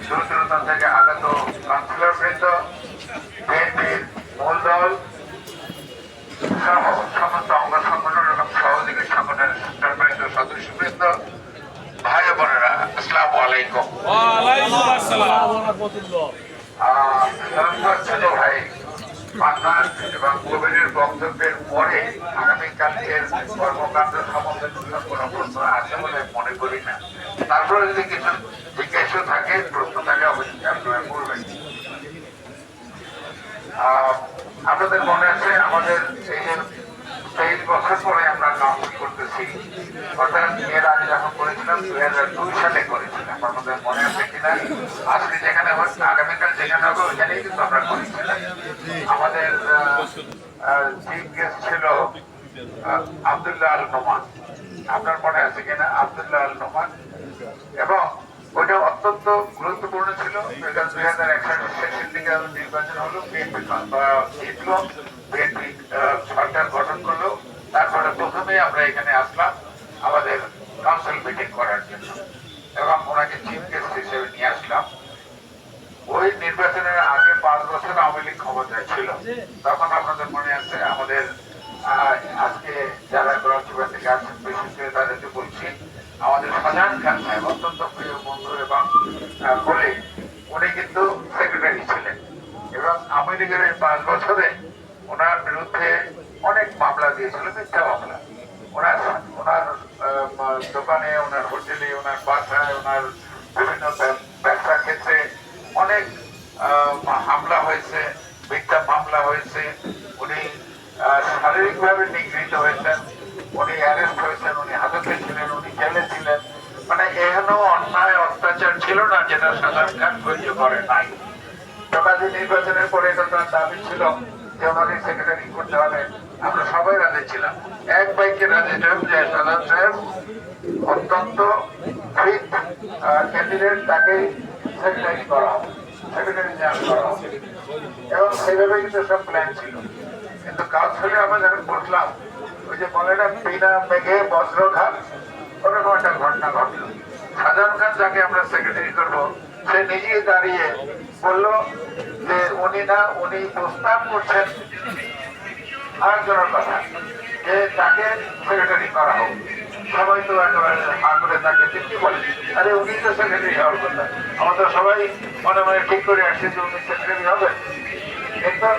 দূর দূরান্ত থেকে আগত কাউন্সিলর বৃন্দ, বিএনপির মূল দল সহ সমস্ত অঙ্গ সংগঠন এবং সহযোগী সংগঠনের সদস্যবৃন্দ, ভাই বোনেরা, আসসালামু আলাইকুম। ছোট ভাই মান্নান এবং কবিরের বক্তব্যের পরে আগামীকালকের কর্মকাণ্ড সম্বন্ধে কোনো প্রশ্ন আছে বলে মনে করি না। তারপরে যদি কিছু জিজ্ঞাসা থাকে, প্রশ্ন থাকে, অবশ্যই আপনারা করবেন। আপনাদের মনে আছে আমাদের এই যে 23 বছর পরে আমরা কাউন্সিল করতেছি, অর্থাৎ এর আগে যখন করেছিলাম 2002 সালে করেছিলাম। আমাদের মনে আছে কিনা? আজকে যেখানে হচ্ছে, আগামীকাল যেখানে হবে ওইখানেই কিন্তু আমরা করেছিলাম। আমাদের চিফ গেস্ট ছিল আব্দুল্লাহ আল নোমান। আপনার মনে আছে কিনা? আব্দুল্লাহ আল নোমান। এবং ওইটা অত্যন্ত গুরুত্বপূর্ণ ছিল। 2001 সালের শেষের দিকে নির্বাচন হলো, বিএনপি জিতল, বিএনপি সরকার গঠন করলো। তারপরে প্রথমে আমরা এখানে আসলাম আমাদের কাউন্সিল মিটিং করার জন্য এবং ওনাকে চিফ গেস্ট হিসেবে নিয়ে আসলাম। ওই নির্বাচনের আগে 5 বছর আওয়ামী লীগ ক্ষমতায় ছিল। তখন আপনাদের মনে আছে আমাদের আজকে যারা গণসভা থেকে আছেন, বিশেষ করে তাদেরকে বলছি, আমাদের শাহজাহান খান সাহেব অত্যন্ত প্রিয় বন্ধু এবং বলে উনি কিন্তু সেক্রেটারি ছিলেন এবং আওয়ামী লীগের 5 বছরে ওনার বিরুদ্ধে অনেক মামলা দিয়েছিল, মিথ্যা মামলা। ওনার দোকানে, ওনার হোটেলে, ওনার বাসায়, ওনার বিভিন্ন ব্যবসার ক্ষেত্রে অনেক হামলা হয়েছে, মিথ্যা মামলা হয়েছে। উনি শারীরিকভাবে নিগৃহীত হয়েছেন, উনি অ্যারেস্ট হয়েছেন, উনি হাজতে ছিলেন, উনি জেলে ছিলেন। মানে এখনো অন্যায় অত্যাচার ছিল না যেটা শাহজাহান খান সহ্য করে নাই। কাজী নির্বাচনের পরে এটা তার দাবি ছিল যে ওনাকে সেক্রেটারি করতে হবে। আমরা সবাই রাজি ছিলাম, এক বাইকে রাজি ছিলাম যে শাহজাহান সাহেব অত্যন্ত ফিট ক্যান্ডিডেট, তাকেই সেক্রেটারি করা হবে, সেক্রেটারি জেনারেল করা হবে। এবং সেইভাবে কিন্তু সব প্ল্যান ছিল। কিন্তু কাউন্সিলে আমরা যখন বসলাম, ওই যে বলে না বিনা মেঘে বজ্রঘাত, ওরকম একটা ঘটনা ঘটল। শাহজাহান খান যাকে আমরা সেক্রেটারি করবো, সে নিজেই দাঁড়িয়ে বললো যে উনি প্রস্তাব করছেন আরেকজনের কথা, যে তাকে সেক্রেটারি করা হোক। সবাই তো একেবারে হা করে তাকে ঠিক বলে, আরে উনি তো সেক্রেটারি হওয়ার কথা। আমরা তো সবাই মনে মনে ঠিক করে আসছি যে উনি সেক্রেটারি হবে। কিন্তু